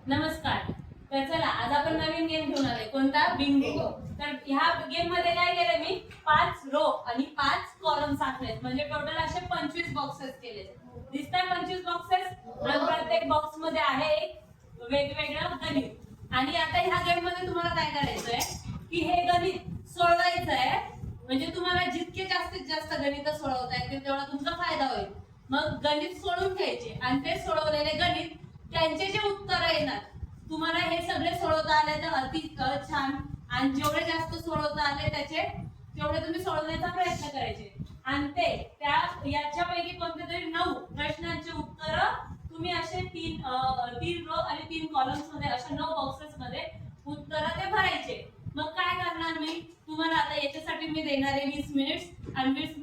नमस्कार. तर चला आज आपण नवीन गेम घेऊन आलोय. कोणता? बिंगो. तर ह्या गेम मध्ये काय केलं मी? 5 रो आणि 5 कॉलम्स आखलेत. म्हणजे टोटल असे 25 बॉक्सेस केले. दिसताय 25 बॉक्सेस? आणि प्रत्येक बॉक्स मध्ये आहे एक वेगवेगळं गणित. आणि आता ह्या गेम मध्ये तुम्हाला काय करायचंय की हे गणित सोडवायचं आहे. म्हणजे तुम्हाला जितके जास्तीत जास्त गणित सोडवता येतील तेवढा तुमचा फायदा होईल. मग गणित सोडून घ्यायचे आणि ते सोडवलेले गणित त्यांचे जे उत्तर येणार तुम्हाला हे सगळे सोडवता आले तर अति छान. आणि जेवढे जास्त सोडवता आले त्याचे तेवढे तुम्ही सोडवण्याचा प्रयत्न करायचे. आणि ते त्या याच्यापैकी कोणते तरी 9 प्रश्नांची उत्तर तुम्ही असे 3 रो आणि 3 कॉलम्स मध्ये अशा 9 बॉक्सेस मध्ये उत्तर ते भरायचे. मग काय करणार मी तुम्हाला आता याच्यासाठी मी देणार आहे 20 मिनिट्स. आणि 20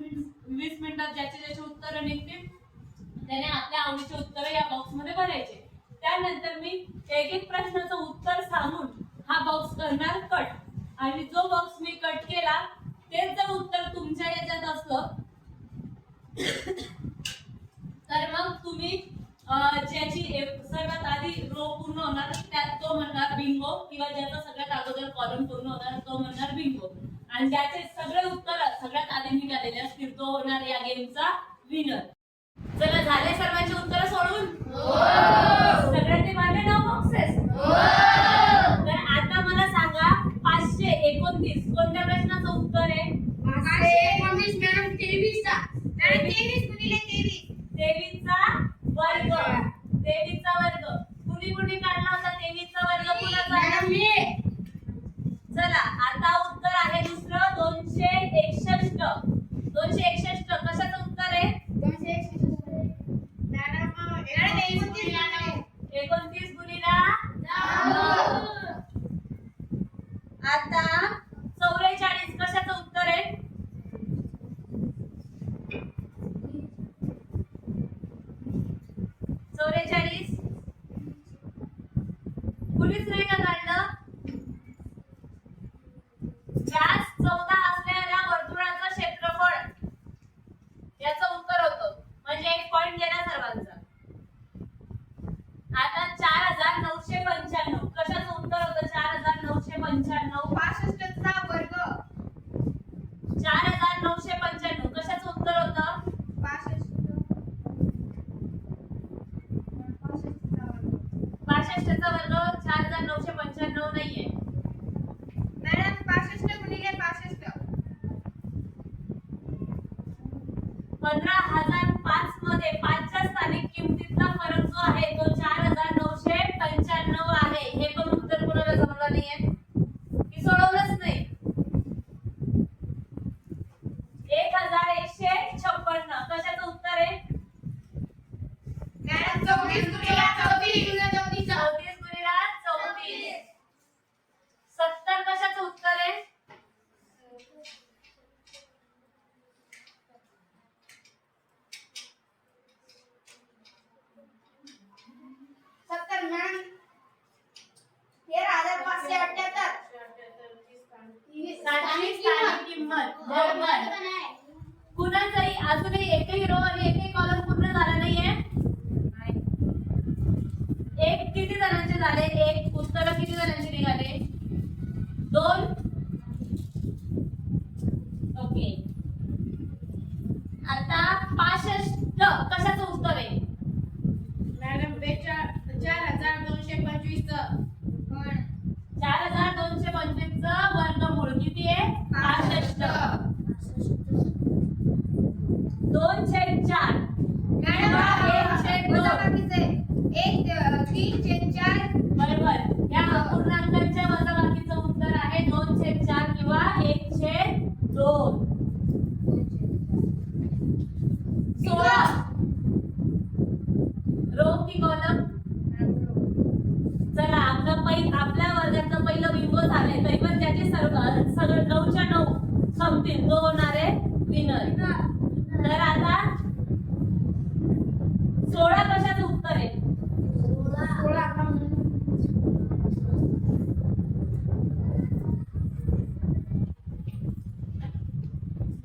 मिनिटात ज्याचे उत्तर निघतील त्याने आपल्या आवडीचे उत्तर या बॉक्स मध्ये भरायचे. त्यानंतर मी एक एक प्रश्नाचं उत्तर सांगून हा बॉक्स करणार कट. आणि जो बॉक्स मी कट केला तेच जर उत्तर तुमच्या याच्यात असलं तर मग तुम्ही ज्याची सर्वात आधी रो पूर्ण होणार त्यात तो म्हणणार बिंगो, किंवा ज्याचा सगळ्यात अगोदर कॉलम पूर्ण होणार तो म्हणणार बिंगो. आणि ज्याचे सगळे उत्तर सगळ्यात आधी निघालेले असतील तो होणार या गेमचा विनर. चला झाले सर्वांची उत्तर सोडून? सगळ्यांनी मारले 9 बॉक्सेस? तर आता मला सांगा 529 कोणत्या प्रश्नाचं उत्तर आहे? 529 मॅडम 23 चा. मॅडम 23 गुणिले 23. 23 चा वर्ग. 23 चा वर्ग कुणी काढला होता? 23 चा वर्ग कुणाचा? मॅडम मी. चला आता उत्तर आहे दुसरं 261. 261 कशाचं उत्तर आहे? 261. मॅडम 29 गुणिले 9. आता 44 कशाचं उत्तर आहे? 44 कुणीच नाही का काढलं? व्यास 14 असलेल्या वर्तुळाचं क्षेत्रफळ याचं उत्तर होतं. म्हणजे 1 पॉइंट गेला सर्वांचा. आता 4995 कशाचं उत्तर होतं? 4995 65 चा वर्ग. 4995 कशाचं उत्तर होतं? 65 65चा वर्ग 4995 नाहीये. मॅडम 65 गुणिले 65. 15005 मध्ये 5च्या स्थानिक किमतीतला फरक जो आहे तो 4995 आहे. हे पण उत्तर कोणाला जमलं नाहीये की सोडवलंच नाही? 1156 कशाचं उत्तर आहे? मॅडम 24 गुणिले 24. 34 गुणिले 34. 70 कशाचं उत्तर आहे? 70 मॅडम 13578. स्थानिक किंमत. बरोबर. कुणाचाही अजूनही एकही रो आणि एकही कॉलम पूर्ण झाला नाहीये. एक किती जणांचे झाले? एक उत्तर किती जणांचे निघाले? 2. ओके. आता 65 कशाचं उत्तर आहे? मॅडम 4225 च. 4225 चं वर्गमूळ किती आहे? 65. 2/4. मॅडम 1/2. 3/4. बरोबर. या अपूर्णांकांच्या वजाबाकीचं उत्तर आहे 2/4 किंवा 1/2. 16 रो की कॉलम? चला आपल्या वर्गाचं पहिलं बिंगो झालंय. तरी पण त्याचे सगळं 9च्या 9 संपतील तो होणार आहे विनर. तर आता 16 कशाचं उत्तर आहे? 16.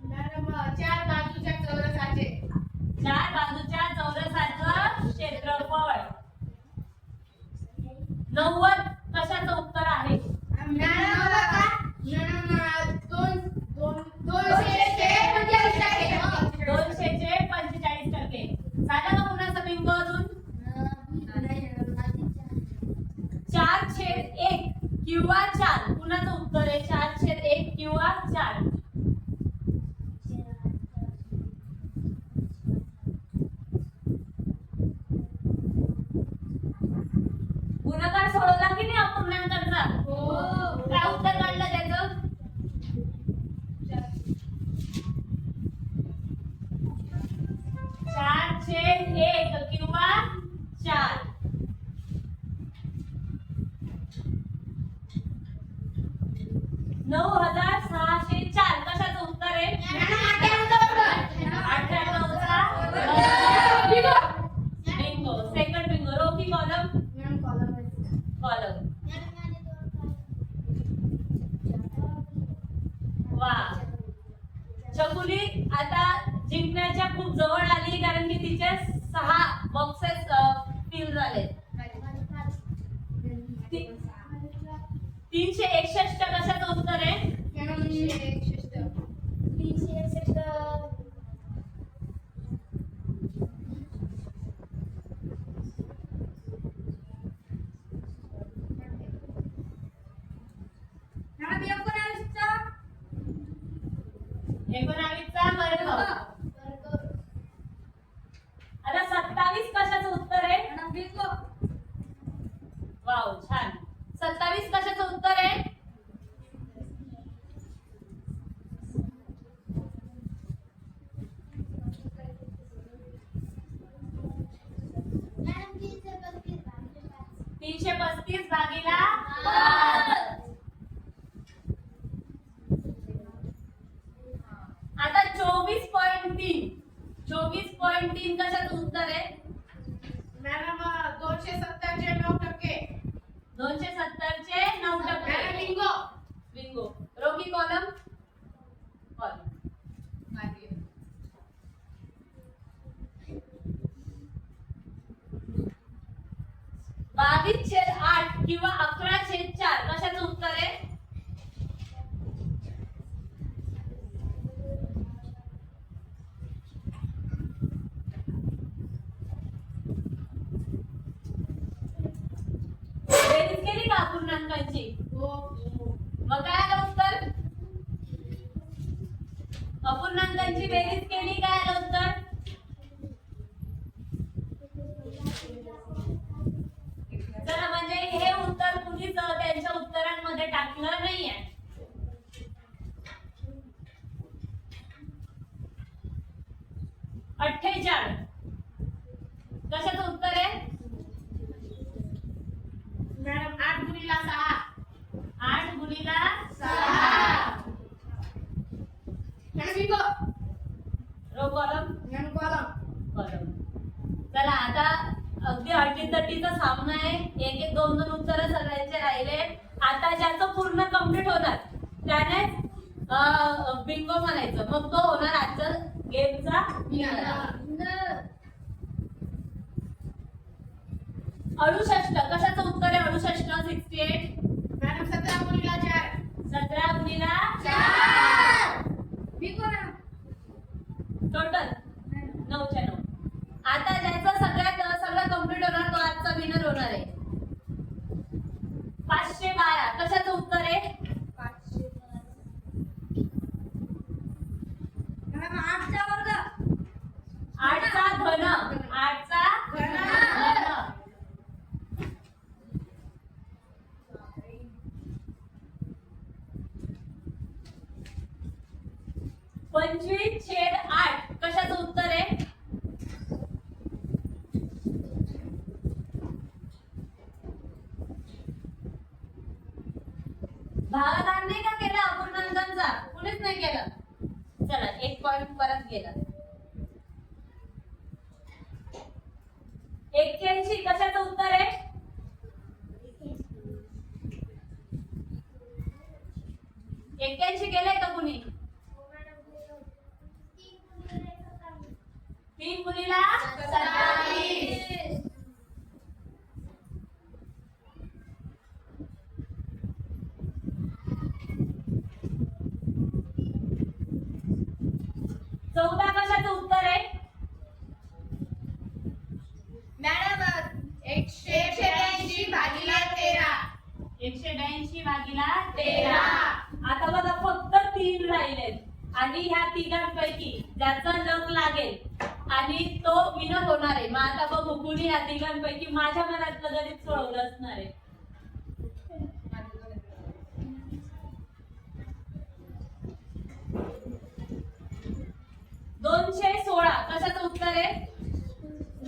मॅडम 4 बाजूच्या चौरसाचे. 4 बाजूच्या चौरसाचं क्षेत्रफळ 90 कशाचं उत्तर आहे? दोनशे चे 45%. झालं का कुणाचं बिंगो अजून? 4/1 किंवा 4 कुणाचं उत्तर आहे? 4/1 किंवा 4. गुणाकार सोडवला की नाही अपूर्णांकाचा? काय उत्तर काढलं त्याचं? 4/1 किंवा 4. नऊ 9604 कशाचं उत्तर आहे? 98चा बिंगो. Second Bingo. रो की कॉलम? कॉलम. वा, चकुली आता जिंकण्याच्या खूप जवळ आली कारण की तिचे 6 बॉक्सेस फिल झाले. 361 कशाचं उत्तर आहे? एकोणावीसचा वर्ग. आता 27 कशाचं उत्तर आहे? वाव, छान. 27 कशाचं उत्तर आहे? तीनशे 35 भागीला 5. आता 24.3. 24.3 कशाचं उत्तर आहे? 270चे 9%. बिंगो. रो की कॉलम? कॉलम. 22/8 किंवा 11/4 कशाचं उत्तर आहे? बेरीज केली का अपूर्णांकांची? मग काय आलं उत्तर? अपूर्णांकांची बेरीज केली, काय आलं उत्तर? चला, म्हणजे हे उत्तर कुणीच त्यांच्या उत्तरांमध्ये टाकलं नाहीये. अठ्ठेचाळ कशाचं उत्तर आहे? 8 गुणिला 6. 8 गुणिला 6. Row column? कॉलम. चला, आता अगदी अटीतटीचा सामना आहे. एक एक दोन दोन उत्तर सगळ्यांचे राहिले. आता ज्याचं पूर्ण कंप्लीट होणार त्याने बिंगो म्हणायचं, मग तो होणार आजचा गेमचा विनर. 68 कशाचं उत्तर आहे? 68 68. 17 गुणिला 4. 17 गुणिला 4. टोटल 9च्या 9. आता ज्याचं सगळं कंप्लीट होणार तो आजचा विनर होणार आहे. 512 कशाचं उत्तर आहे? 8चा वर्ग. 8चा घन. 8चा घन. 25/8 कशाचं उत्तर आहे? भागाकार नाही का केला अपूर्णांकांचा? कुणीच नाही केलं. चला, 1 पॉइंट परत गेला. 81 कशाचं उत्तर आहे? 81 केलंय का कुणी? 3 गुणिला 27. आता बघा फक्त 3 राहिलेत आणि ह्या तिघांपैकी ज्याचा लक लागेल आणि तो विनर होणार आहे. मग आता बघू कुणी या तिघांपैकी माझ्या मनातलं गणित सोडवलं असणार आहे. $216 कशाचं उत्तर आहे?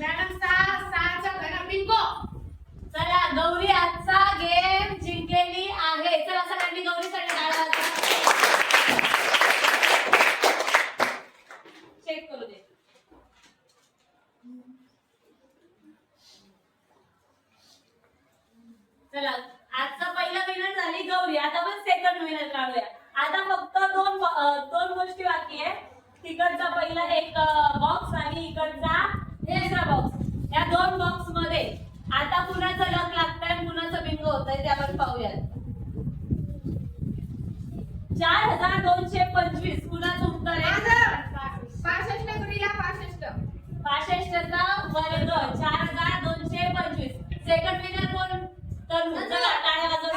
मॅडम 6चा घन बिंगो. चला गौरी आजचा गेम जिंकलेली आहे. चला सगळ्यांनी गौरीसाठी टाळ्या वाजवा. चेक करू दे. चला आजचा पहिला विनर झाली गौरी. आता आपण सेकंड विनर काढूया. आता फक्त दोन गोष्टी बाकी आहे. तिकडचा पहिला एक बॉक्स आणि इकडचा दुसरा बॉक्स. या 2 बॉक्स मध्ये आता कुणाचं लक लागतंय कुणाचं बिंगो होतंय ते आपण पाहूयात. 4225 कुणाचं उत्तर आहे? 65 गुणिले 65. 65चा वर्ग 4225. सेकंड विनर कोण? तर चला टाळ्या वाजवा.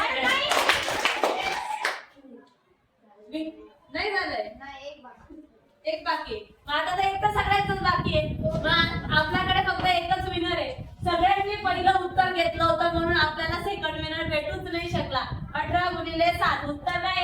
नाही झालंय. एक बाकी. मग आता तर एक तर सगळ्यांचंच बाकी आहे. मग आपल्याकडे फक्त एकच विनर आहे. सगळ्यांनी पहिलं उत्तर घेतलं होतं म्हणून आपल्याला सेकंड विनर भेटूच नाही शकला. 18 गुणिले 7 उत्तर नाही